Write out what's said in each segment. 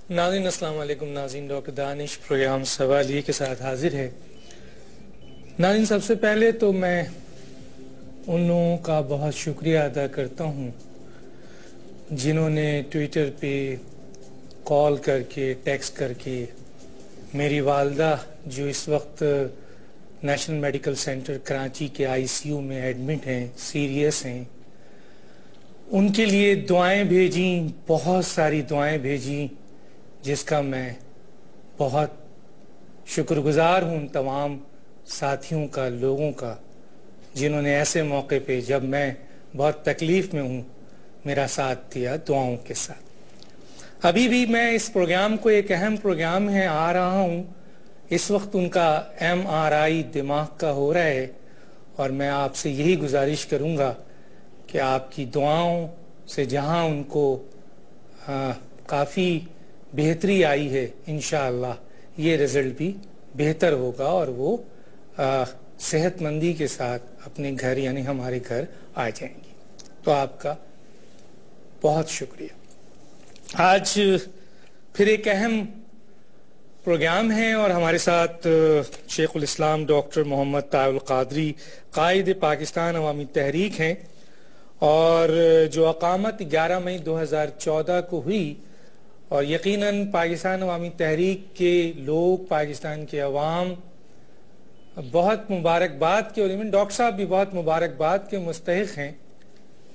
ناظرین السلام علیکم. ناظرین ڈاکٹر دانش پروگرام سوالیے کے ساتھ حاضر ہے. ناظرین سب سے پہلے تو میں ان لوگوں کا بہت شکریہ ادا کرتا ہوں جنہوں نے ٹویٹر پہ کال کر کے ٹیکسٹ کر کے میری والدہ جو اس وقت نیشنل میڈیکل سینٹر کراچی کے ICU میں ایڈمٹ ہیں، سیریس ہیں، ان کے لیے دعائیں بھیجیں، بہت ساری دعائیں بھیجیں، جس کا میں بہت شکر گزار ہوں تمام ساتھیوں کا، لوگوں کا، جنہوں نے ایسے موقع پہ جب میں بہت تکلیف میں ہوں میرا ساتھ دیا دعاؤں کے ساتھ. ابھی بھی میں اس پروگرام کو، ایک اہم پروگرام ہے، آ رہا ہوں. اس وقت ان کا MRI دماغ کا ہو رہا ہے اور میں آپ سے یہی گزارش کروں گا کہ آپ کی دعاؤں سے جہاں ان کو کافی بہتری آئی ہے، انشاءاللہ یہ رزلٹ بھی بہتر ہوگا اور وہ صحت مندی کے ساتھ اپنے گھر یعنی ہمارے گھر آ جائیں گی. تو آپ کا بہت شکریہ. آج پھر ایک اہم پروگرام ہے اور ہمارے ساتھ شیخ الاسلام ڈاکٹر محمد طاہر القادری قائد پاکستان عوامی تحریک ہیں، اور جو اقامت 11 مئی 2014 کو ہوئی، اور یقیناً پاکستان عوامی تحریک کے لوگ، پاکستان کے عوام بہت مبارکباد کے، اور ایون ڈاکٹر صاحب بھی بہت مبارکباد کے مستحق ہیں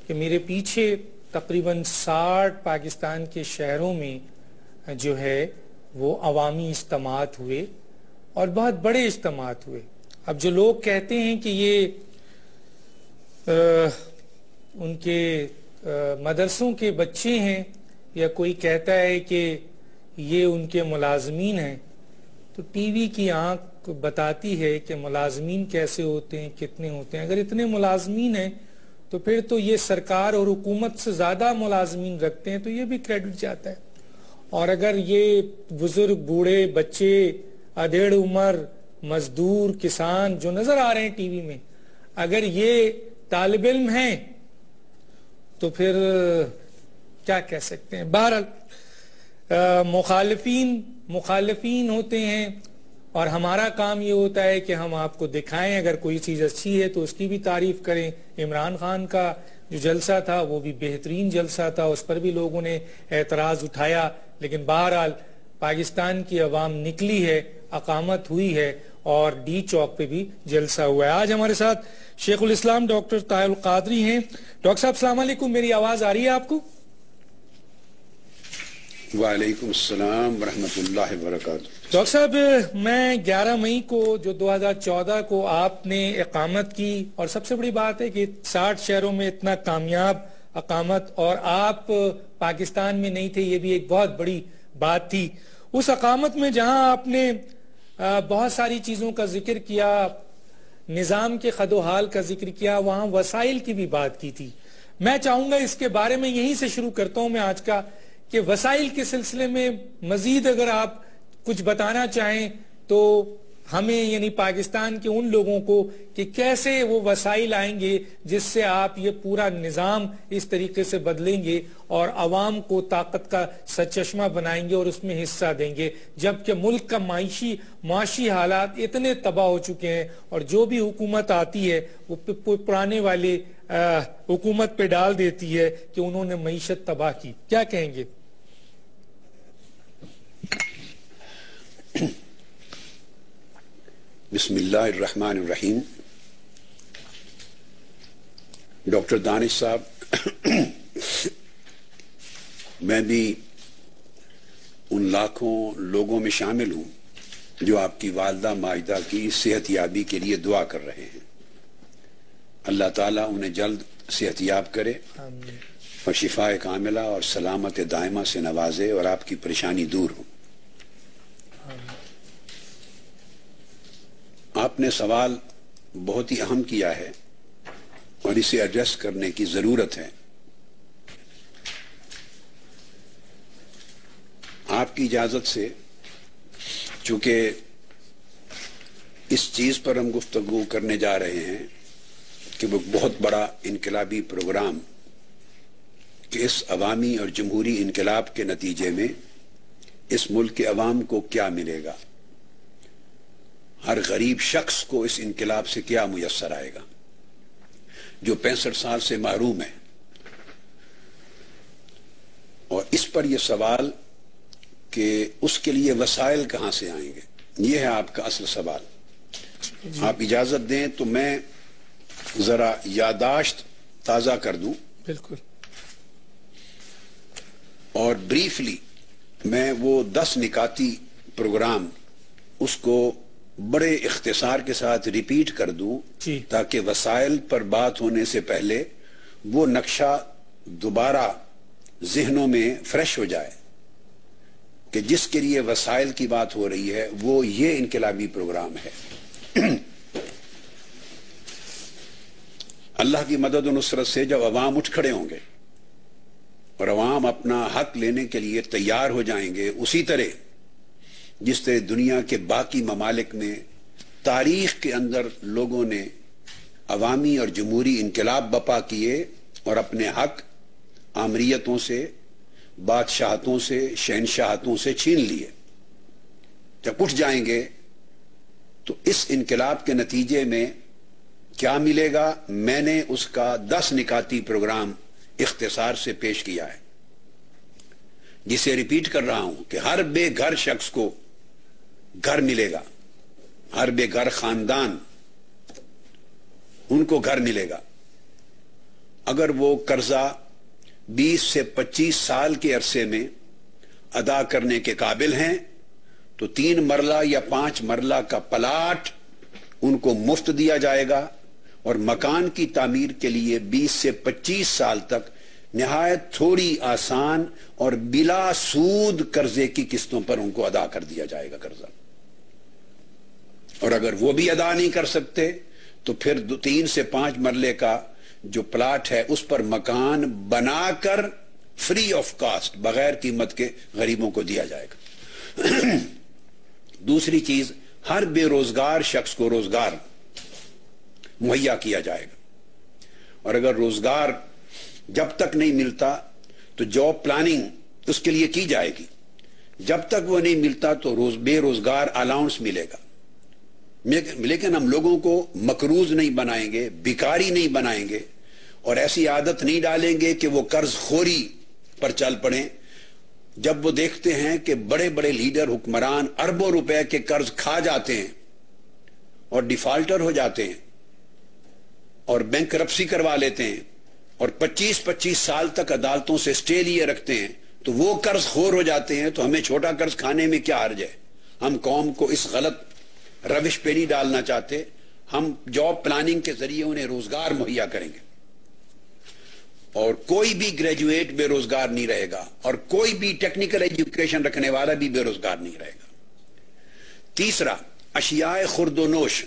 کہ میرے پیچھے تقریباً 60 پاکستان کے شہروں میں جو ہے وہ عوامی اجتماعات ہوئے اور بہت بڑے اجتماعات ہوئے. اب جو لوگ کہتے ہیں کہ یہ ان کے مدرسوں کے بچے ہیں، یا کوئی کہتا ہے کہ یہ ان کے ملازمین ہیں، تو ٹی وی کی آنکھ بتاتی ہے کہ ملازمین کیسے ہوتے ہیں، کتنے ہوتے ہیں. اگر اتنے ملازمین ہیں تو پھر تو یہ سرکار اور حکومت سے زیادہ ملازمین رکھتے ہیں، تو یہ بھی کریڈٹ جاتا ہے. اور اگر یہ بزرگ، بوڑھے، بچے، ادھیڑ عمر، مزدور، کسان جو نظر آ رہے ہیں ٹی وی میں، اگر یہ طالب علم ہیں تو پھر کیا کہہ سکتے ہیں. بہرحال مخالفین ہوتے ہیں، اور ہمارا کام یہ ہوتا ہے کہ ہم آپ کو دکھائیں. اگر کوئی چیز اچھی ہے تو اس کی بھی تعریف کریں. عمران خان کا جو جلسہ تھا وہ بھی بہترین جلسہ تھا، اس پر بھی لوگوں نے اعتراض اٹھایا، لیکن بہرحال پاکستان کی عوام نکلی ہے، اقامت ہوئی ہے، اور ڈی چوک پہ بھی جلسہ ہوا ہے. آج ہمارے ساتھ شیخ الاسلام ڈاکٹر طاہر القادری ہیں. ڈاکٹر صاحب السلام علیکم، میری آواز آ رہی ہے آپ کو؟ وعلیکم السلام ورحمۃ اللہ وبرکاتہ. ڈاکٹر صاحب، میں 11 مئی کو جو 2014 کو آپ نے اقامت کی، اور سب سے بڑی بات ہے کہ 60 شہروں میں اتنا کامیاب اقامت، اور آپ پاکستان میں نہیں تھے، یہ بھی ایک بہت بڑی بات تھی. اس اقامت میں جہاں آپ نے بہت ساری چیزوں کا ذکر کیا، نظام کے خد و حال کا ذکر کیا، وہاں وسائل کی بھی بات کی تھی. میں چاہوں گا اس کے بارے میں یہیں سے شروع کرتا ہوں میں آج کا، کہ وسائل کے سلسلے میں مزید اگر آپ کچھ بتانا چاہیں تو ہمیں، یعنی پاکستان کے ان لوگوں کو، کہ کیسے وہ وسائل آئیں گے جس سے آپ یہ پورا نظام اس طریقے سے بدلیں گے اور عوام کو طاقت کا سرچشمہ بنائیں گے اور اس میں حصہ دیں گے، جبکہ ملک کا معاشی حالات اتنے تباہ ہو چکے ہیں، اور جو بھی حکومت آتی ہے وہ پرانے والے حکومت پہ ڈال دیتی ہے کہ انہوں نے معیشت تباہ کی. کیا کہیں گے؟ بسم اللہ الرحمن الرحیم. ڈاکٹر دانش صاحب، میں بھی ان لاکھوں لوگوں میں شامل ہوں جو آپ کی والدہ ماجدہ کی صحت یابی کے لیے دعا کر رہے ہیں. اللہ تعالیٰ انہیں جلد صحت یاب کرے اور شفاء کاملہ اور سلامت دائمہ سے نوازے اور آپ کی پریشانی دور ہو. آپ نے سوال بہت ہی اہم کیا ہے اور اسے ایڈریس کرنے کی ضرورت ہے. آپ کی اجازت سے، چونکہ اس چیز پر ہم گفتگو کرنے جا رہے ہیں کہ وہ بہت بڑا انقلابی پروگرام کہ اس عوامی اور جمہوری انقلاب کے نتیجے میں اس ملک کے عوام کو کیا ملے گا، ہر غریب شخص کو اس انقلاب سے کیا میسر آئے گا جو 65 سال سے محروم ہے، اور اس پر یہ سوال کہ اس کے لیے وسائل کہاں سے آئیں گے، یہ ہے آپ کا اصل سوال۔ آپ اجازت دیں تو میں ذرا یادداشت تازہ کر دوں، بالکل، اور بریفلی میں وہ 10 نکاتی پروگرام اس کو بڑے اختصار کے ساتھ ریپیٹ کر دوں تاکہ وسائل پر بات ہونے سے پہلے وہ نقشہ دوبارہ ذہنوں میں فریش ہو جائے کہ جس کے لیے وسائل کی بات ہو رہی ہے وہ یہ انقلابی پروگرام ہے۔ اللہ کی مدد و نصرت سے جب عوام اٹھ کھڑے ہوں گے اور عوام اپنا حق لینے کے لیے تیار ہو جائیں گے، اسی طرح جس طرح دنیا کے باقی ممالک میں تاریخ کے اندر لوگوں نے عوامی اور جمہوری انقلاب بپا کیے اور اپنے حق آمریتوں سے، بادشاہتوں سے، شہنشاہتوں سے چھین لیے، جب اٹھ جائیں گے تو اس انقلاب کے نتیجے میں کیا ملے گا، میں نے اس کا 10 نکاتی پروگرام اختصار سے پیش کیا ہے، جسے ریپیٹ کر رہا ہوں کہ ہر بے گھر شخص کو گھر ملے گا، ہر بے گھر خاندان ان کو گھر ملے گا اگر وہ قرضہ 20 سے 25 سال کے عرصے میں ادا کرنے کے قابل ہیں تو 3 مرلہ یا 5 مرلہ کا پلاٹ ان کو مفت دیا جائے گا، اور مکان کی تعمیر کے لیے 20 سے 25 سال تک نہایت تھوڑی آسان اور بلا سود قرضے کی قسطوں پر ان کو ادا کر دیا جائے گا قرضہ، اور اگر وہ بھی ادا نہیں کر سکتے تو پھر 3 سے 5 مرلے کا جو پلاٹ ہے اس پر مکان بنا کر فری آف کاسٹ بغیر قیمت کے غریبوں کو دیا جائے گا۔ دوسری چیز، ہر بے روزگار شخص کو روزگار مہیا کیا جائے گا، اور اگر روزگار جب تک نہیں ملتا تو جاب پلاننگ اس کے لیے کی جائے گی، جب تک وہ نہیں ملتا تو بے روزگار الاؤنس ملے گا، لیکن ہم لوگوں کو مقروض نہیں بنائیں گے، بیکاری نہیں بنائیں گے، اور ایسی عادت نہیں ڈالیں گے کہ وہ قرض خوری پر چل پڑیں۔ جب وہ دیکھتے ہیں کہ بڑے بڑے لیڈر حکمران اربوں روپے کے قرض کھا جاتے ہیں اور ڈیفالٹر ہو جاتے ہیں اور بینک کرپسی کروا لیتے ہیں اور 25-25 سال تک عدالتوں سے سٹے لیے رکھتے ہیں تو وہ قرض خور ہو جاتے ہیں، تو ہمیں چھوٹا قرض کھانے میں کیا حرج ہے؟ ہم قوم کو اس غلط روش پہ نہیں ڈالنا چاہتے، ہم جاب پلاننگ کے ذریعے انہیں روزگار مہیا کریں گے، اور کوئی بھی گریجویٹ بے روزگار نہیں رہے گا، اور کوئی بھی ٹیکنیکل ایجوکیشن رکھنے والا بھی بے روزگار نہیں رہے گا۔ تیسرا، اشیاء خرد و نوش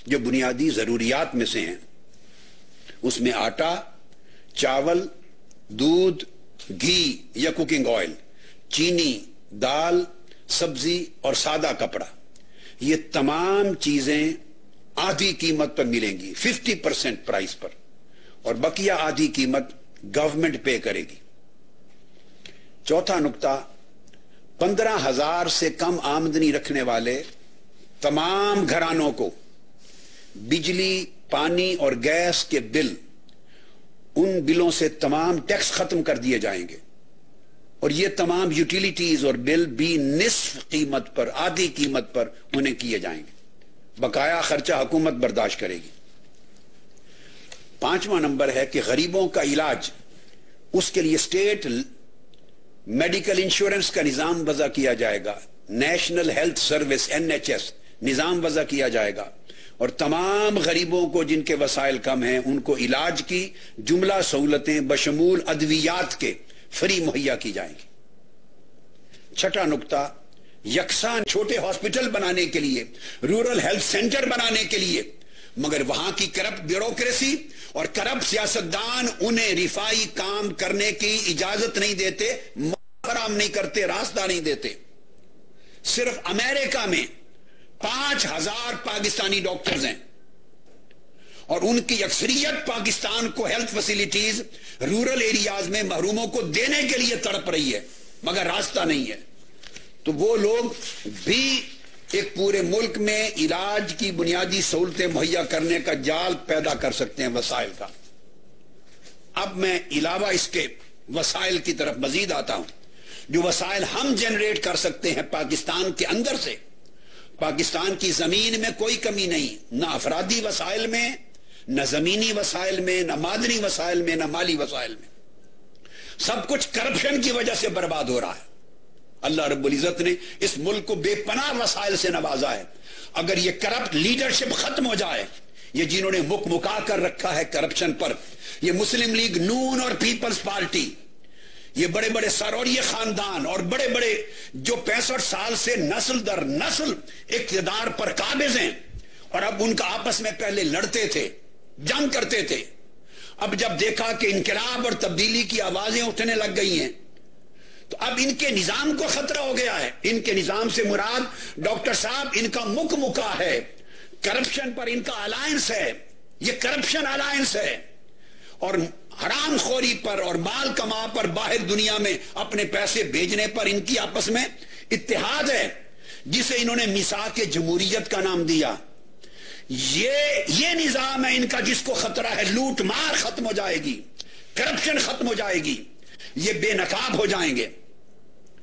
جو بنیادی ضروریات میں سے ہیں، اس میں آٹا، چاول، دودھ، گھی یا کوکنگ آئل، چینی، دال، سبزی اور سادہ کپڑا، یہ تمام چیزیں آدھی قیمت پر ملیں گی، 50% پرائس پر، اور بقیہ آدھی قیمت گورنمنٹ پے کرے گی۔ چوتھا نقطہ، 15,000 سے کم آمدنی رکھنے والے تمام گھرانوں کو بجلی، پانی اور گیس کے بل، ان بلوں سے تمام ٹیکس ختم کر دیے جائیں گے، اور یہ تمام یوٹیلیٹیز اور بل بھی نصف قیمت پر، آدھی قیمت پر انہیں کیے جائیں گے، بقایا خرچہ حکومت برداشت کرے گی۔ 5واں نمبر ہے کہ غریبوں کا علاج، اس کے لیے اسٹیٹ میڈیکل انشورنس کا نظام وضع کیا جائے گا، نیشنل ہیلتھ سروس NHS نظام وضع کیا جائے گا، اور تمام غریبوں کو جن کے وسائل کم ہیں ان کو علاج کی جملہ سہولتیں بشمول ادویات کے فری مہیا کی جائیں گی۔ چھٹا نقطہ، یکساں چھوٹے ہاسپٹل بنانے کے لیے، رورل ہیلتھ سینٹر بنانے کے لیے، مگر وہاں کی کرپٹ بیوروکریسی اور کرپٹ سیاستدان انہیں رفائی کام کرنے کی اجازت نہیں دیتے، فراہم نہیں کرتے، راستہ نہیں دیتے۔ صرف امریکہ میں 5,000 پاکستانی ڈاکٹرز ہیں، اور ان کی اکثریت پاکستان کو ہیلتھ فیسیلیٹیز رورل ایریاز میں محروموں کو دینے کے لیے تڑپ رہی ہے، مگر راستہ نہیں ہے۔ تو وہ لوگ بھی ایک پورے ملک میں علاج کی بنیادی سہولتیں مہیا کرنے کا جال پیدا کر سکتے ہیں وسائل کا۔ اب میں علاوہ اس کے وسائل کی طرف مزید آتا ہوں، جو وسائل ہم جنریٹ کر سکتے ہیں پاکستان کے اندر سے۔ پاکستان کی زمین میں کوئی کمی نہیں، نہ افرادی وسائل میں، نہ زمینی وسائل میں، نہ معدنی وسائل میں، نہ مالی وسائل میں۔ سب کچھ کرپشن کی وجہ سے برباد ہو رہا ہے۔ اللہ رب العزت نے اس ملک کو بے پناہ وسائل سے نوازا ہے۔ اگر یہ کرپٹ لیڈرشپ ختم ہو جائے، یہ جنہوں نے مکا کر رکھا ہے کرپشن پر، یہ مسلم لیگ نون اور پیپلز پارٹی، یہ بڑے بڑے سروری خاندان اور بڑے بڑے جو 65 سال سے نسل در نسل اقتدار پر قابض ہیں، اور اب ان کا آپس میں پہلے لڑتے تھے، جنگ کرتے تھے، اب جب دیکھا کہ انقلاب اور تبدیلی کی آوازیں اٹھنے لگ گئی ہیں تو اب ان کے نظام کو خطرہ ہو گیا ہے۔ ان کے نظام سے مراد ڈاکٹر صاحب ان کا مکا ہے، کرپشن پر ان کا الائنس ہے، یہ کرپشن الائنس ہے، اور حرام خوری پر اور مال کما پر باہر دنیا میں اپنے پیسے بھیجنے پر ان کی آپس میں اتحاد ہے، جسے انہوں نے میثاق جمہوریت کا نام دیا۔ یہ نظام ہے ان کا جس کو خطرہ ہے۔ لوٹ مار ختم ہو جائے گی، کرپشن ختم ہو جائے گی، یہ بے نقاب ہو جائیں گے۔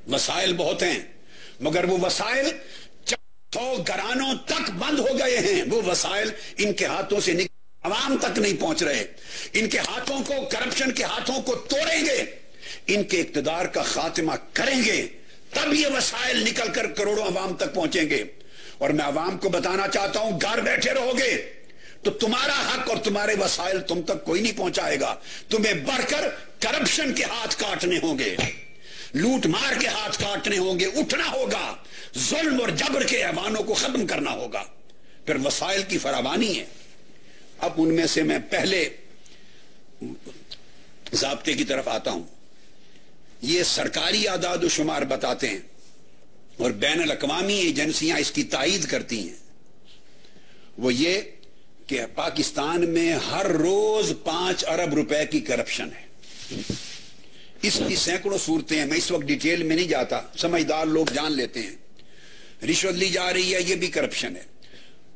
وسائل بہت ہیں، مگر وہ وسائل 100 گھرانوں تک بند ہو گئے ہیں۔ وہ وسائل ان کے ہاتھوں سے عوام تک نہیں پہنچ رہے۔ ان کے ہاتھوں کو، کرپشن کے ہاتھوں کو توڑیں گے، ان کے اقتدار کا خاتمہ کریں گے، تب یہ وسائل نکل کر کروڑوں عوام تک پہنچیں گے۔ اور میں عوام کو بتانا چاہتا ہوں، گھر بیٹھے رہو گے تو تمہارا حق اور تمہارے وسائل تم تک کوئی نہیں پہنچائے گا۔ تمہیں بڑھ کر کرپشن کے ہاتھ کاٹنے ہوں گے، لوٹ مار کے ہاتھ کاٹنے ہوں گے، اٹھنا ہوگا، ظلم اور جبر کے ایوانوں کو ختم کرنا ہوگا۔ پھر وسائل کی فراوانی ہے۔ اب ان میں سے میں پہلے ضابطے کی طرف آتا ہوں۔ یہ سرکاری اعداد و شمار بتاتے ہیں اور بین الاقوامی ایجنسیاں اس کی تائید کرتی ہیں، وہ یہ کہ پاکستان میں ہر روز 5 ارب روپے کی کرپشن ہے۔ اس کی سینکڑوں صورتیں ہیں، میں اس وقت ڈیٹیل میں نہیں جاتا، سمجھدار لوگ جان لیتے ہیں۔ رشوت لی جا رہی ہے، یہ بھی کرپشن ہے۔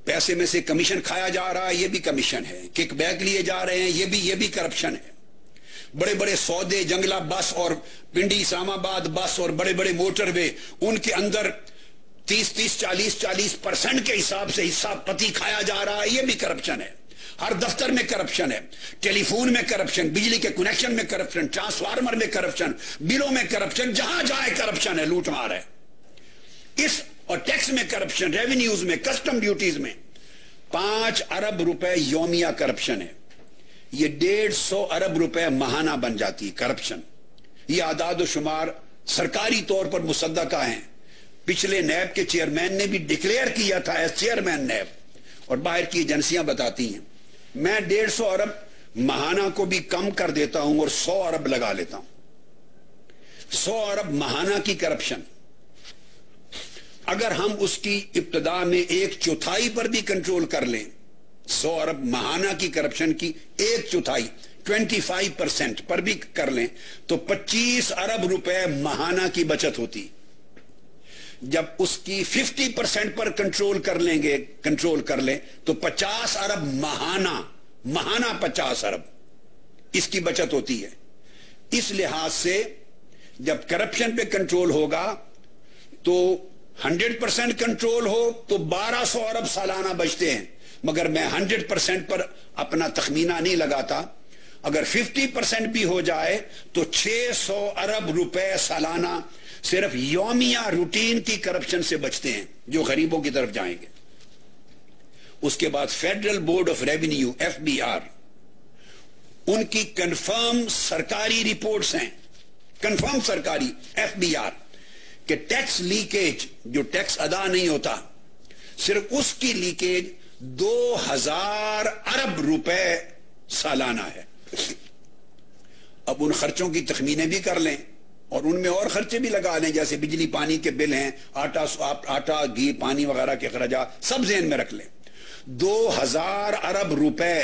پیسے میں سے کمیشن کھایا جا رہا ہے، یہ بھی کمیشن ہے۔ کک بیک لیے جا رہے ہیں، یہ بھی کرپشن ہے۔ بڑے بڑے سودے، جنگلہ بس اور پنڈی اسلام آباد بس اور بڑے بڑے موٹر وے، ان کے اندر 30-40% کے حساب سے حصہ پتی کھایا جا رہا ہے، یہ بھی کرپشن ہے۔ ہر دفتر میں کرپشن ہے، ٹیلی فون میں کرپشن، بجلی کے کنیکشن میں کرپشن، ٹرانسفارمر میں کرپشن، بلوں میں کرپشن، جہاں جائے کرپشن ہے، لوٹ مار ہے۔ اس اور ٹیکس میں کرپشن، ریونیوز میں، کسٹم ڈیوٹیز میں 5 ارب روپے یومیہ کرپشن ہے۔ یہ 150 ارب روپے ماہانہ بن جاتی کرپشن۔ یہ اعداد و شمار سرکاری طور پر مصدقہ ہیں۔ پچھلے نیب کے چیئرمین نے بھی ڈکلیئر کیا تھا ایز چیئرمین نیب، اور باہر کی ایجنسیاں بتاتی ہیں۔ میں 150 ارب ماہانہ کو بھی کم کر دیتا ہوں اور 100 ارب لگا لیتا ہوں۔ 100 ارب ماہانہ کی کرپشن، اگر ہم اس کی ابتدا میں 1/4 پر بھی کنٹرول کر لیں، 100 ارب ماہانہ کی کرپشن کی 1/4 25% پر بھی کر لیں تو 25 ارب روپے ماہانہ کی بچت ہوتی۔ جب اس کی 50% پر کنٹرول کر لیں تو 50 ارب ماہانہ 50 ارب اس کی بچت ہوتی ہے۔ اس لحاظ سے جب کرپشن پہ کنٹرول ہوگا تو 100% کنٹرول ہو تو 1200 ارب سالانہ بچتے ہیں، مگر میں 100% پر اپنا تخمینہ نہیں لگاتا۔ اگر 50% بھی ہو جائے تو 600 ارب روپے سالانہ صرف یومیہ روٹین کی کرپشن سے بچتے ہیں جو غریبوں کی طرف جائیں گے۔ اس کے بعد federal board of revenue FBR، ان کی کنفرم سرکاری رپورٹس ہیں، کنفرم سرکاری FBR، کہ ٹیکس لیکیج، جو ٹیکس ادا نہیں ہوتا، صرف اس کی لیکیج 2000 ارب روپے سالانہ ہے۔ اب ان خرچوں کی تخمینے بھی کر لیں اور ان میں اور خرچے بھی لگا لیں، جیسے بجلی پانی کے بل ہیں، آٹا گھی پانی وغیرہ کے اخراجات، سب ذہن میں رکھ لیں۔ 2000 ارب روپے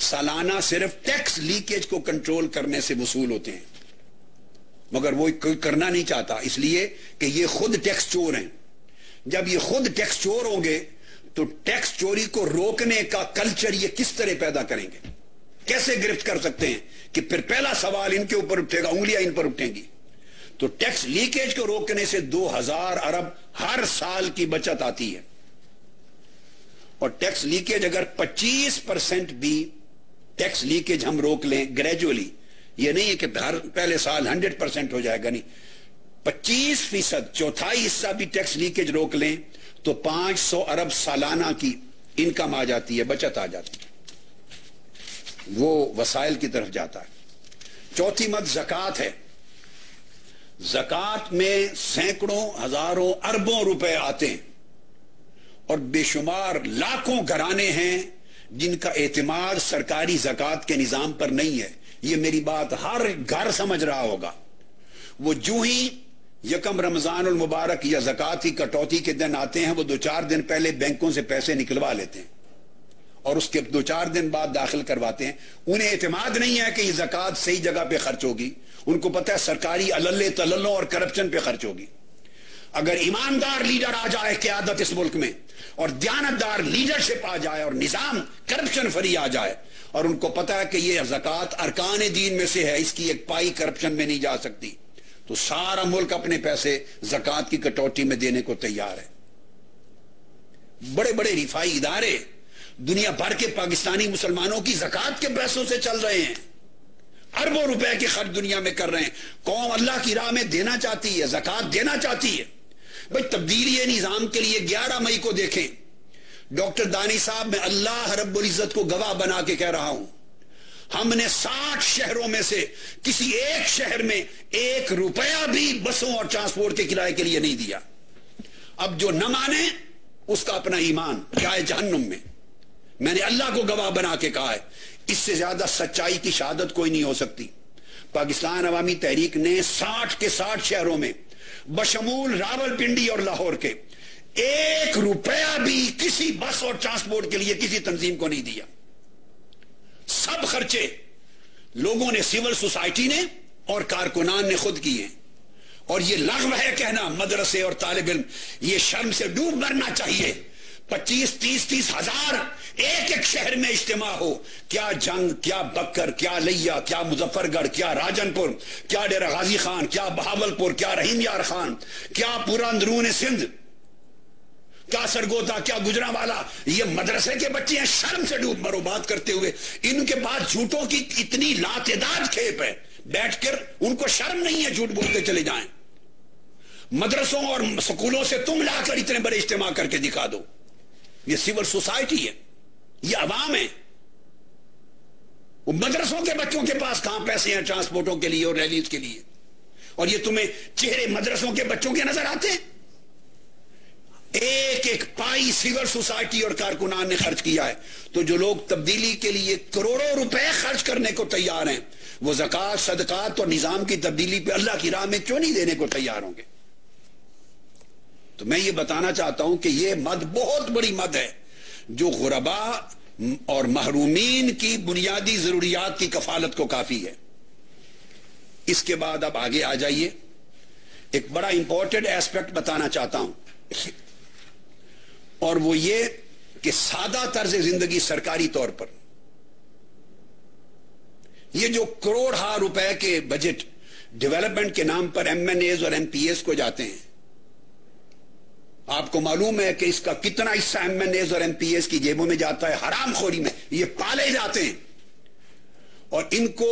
سالانہ صرف ٹیکس لیکیج کو کنٹرول کرنے سے وصول ہوتے ہیں۔ مگر وہ کوئی کرنا نہیں چاہتا، اس لیے کہ یہ خود ٹیکس چور ہیں۔ جب یہ خود ٹیکس چور ہوں گے تو ٹیکس چوری کو روکنے کا کلچر یہ کس طرح پیدا کریں گے، کیسے گرفت کر سکتے ہیں؟ کہ پھر پہلا سوال ان کے اوپر اٹھے گا، انگلیاں ان پر اٹھیں گی۔ تو ٹیکس لیکیج کو روکنے سے 2000 ارب ہر سال کی بچت آتی ہے، اور ٹیکس لیکیج اگر 25% بھی ٹیکس لیکیج ہم روک لیں گریجولی، یہ نہیں ہے کہ پہلے سال 100% ہو جائے گا، نہیں، 25%، چوتھائی حصہ بھی ٹیکس لیکیج روک لیں تو 500 ارب سالانہ کی انکم آ جاتی ہے، بچت آ جاتی ہے، وہ وسائل کی طرف جاتا ہے۔ چوتھی مد زکوٰۃ ہے۔ زکوٰۃ میں سینکڑوں، ہزاروں، اربوں روپے آتے ہیں، اور بے شمار لاکھوں گھرانے ہیں جن کا اعتماد سرکاری زکوٰۃ کے نظام پر نہیں ہے۔ یہ میری بات ہر گھر سمجھ رہا ہوگا۔ وہ جو ہی یکم رمضان المبارک یا زکوٰۃ کی کٹوتی کے دن آتے ہیں، وہ 2-4 دن پہلے بینکوں سے پیسے نکلوا لیتے ہیں اور اس کے 2-4 دن بعد داخل کرواتے ہیں۔ انہیں اعتماد نہیں ہے کہ یہ زکوٰۃ صحیح جگہ پہ خرچ ہوگی، ان کو پتہ ہے سرکاری عللے تللوں اور کرپشن پہ خرچ ہوگی۔ اگر ایماندار لیڈر آ جائے قیادت اس ملک میں، اور دیانتدار لیڈرشپ آ جائے، اور نظام کرپشن فری آ جائے، اور ان کو پتہ ہے کہ یہ زکوٰۃ ارکان دین میں سے ہے، اس کی ایک پائی کرپشن میں نہیں جا سکتی، تو سارا ملک اپنے پیسے زکوٰۃ کی کٹوتی میں دینے کو تیار ہے۔ بڑے بڑے رفائی ادارے دنیا بھر کے پاکستانی مسلمانوں کی زکوٰۃ کے پیسوں سے چل رہے ہیں، اربوں روپے کی خرچ دنیا میں کر رہے ہیں۔ قوم اللہ کی راہ میں دینا چاہتی ہے، زکوٰۃ دینا چاہتی ہے۔ بھئی تبدیلی نظام کے لیے 11 مئی کو دیکھیں، ڈاکٹر دانی صاحب، میں اللہ رب العزت کو گواہ بنا کے کہہ رہا ہوں، ہم نے 60 شہروں میں سے کسی ایک شہر میں 1 روپیہ بھی بسوں اور ٹرانسپورٹ کے کرائے کے لیے نہیں دیا۔ اب جو نہ مانے اس کا اپنا ایمان جائے جہنم میں۔ میں نے اللہ کو گواہ بنا کے کہا ہے، اس سے زیادہ سچائی کی شہادت کوئی نہیں ہو سکتی۔ پاکستان عوامی تحریک نے 60 کے 60 شہروں میں بشمول راول پنڈی اور لاہور کے 1 روپیہ بھی کسی بس اور ٹرانسپورٹ کے لیے کسی تنظیم کو نہیں دیا۔ سب خرچے لوگوں نے، سول سوسائٹی نے اور کارکنان نے خود کیے۔ اور یہ لغو ہے کہنا مدرسے اور طالب علم، یہ شرم سے ڈوب مرنا چاہیے۔ 25-30 ہزار ایک شہر میں اجتماع ہو، کیا جنگ، کیا بکر، کیا لیا، کیا مظفر گڑھ، کیا راجن پور، کیا ڈیرہ غازی خان، کیا بہاول پور، کیا رحیم یار خان، کیا پورا اندرون سندھ، کیا سرگودا، کیا گجرانوالا، یہ مدرسے کے بچے ہیں۔ شرم سے ڈوب مرو بات کرتے ہوئے۔ ان کے پاس جھوٹوں کی اتنی لاتعداد کھیپ ہے، بیٹھ کر ان کو شرم نہیں ہے جھوٹ بولتے چلے جائیں۔ مدرسوں اور سکولوں سے تم لا کر اتنے بڑے اجتماع کر کے دکھا دو۔ یہ سول سوسائٹی ہے، یہ عوام ہے۔ وہ مدرسوں کے بچوں کے پاس کہاں پیسے ہیں ٹرانسپورٹوں کے لیے اور ریلیز کے لیے؟ اور یہ تمہیں چہرے مدرسوں کے بچوں کے نظر آتے ہیں؟ ایک پائی سول سوسائٹی اور کارکنان نے خرچ کیا ہے۔ تو جو لوگ تبدیلی کے لیے کروڑوں روپے خرچ کرنے کو تیار ہیں، وہ زکوٰۃ، صدقات اور نظام کی تبدیلی پہ اللہ کی راہ میں کیوں نہیں دینے کو تیار ہوں گے؟ تو میں یہ بتانا چاہتا ہوں کہ یہ مد بہت بڑی مد ہے جو غرباء اور محرومین کی بنیادی ضروریات کی کفالت کو کافی ہے۔ اس کے بعد اب آگے آ جائیے، ایک بڑا امپورٹنٹ ایسپیکٹ بتانا چاہتا ہوں، اور وہ یہ کہ سادہ طرز زندگی سرکاری طور پر، یہ جو کروڑ ہا روپے کے بجٹ ڈیولپمنٹ کے نام پر ایم این ایز اور ایم پی ایز کو جاتے ہیں، آپ کو معلوم ہے کہ اس کا کتنا حصہ ایم این ایز اور ایم پی ایز کی جیبوں میں جاتا ہے، حرام خوری میں یہ پالے جاتے ہیں، اور ان کو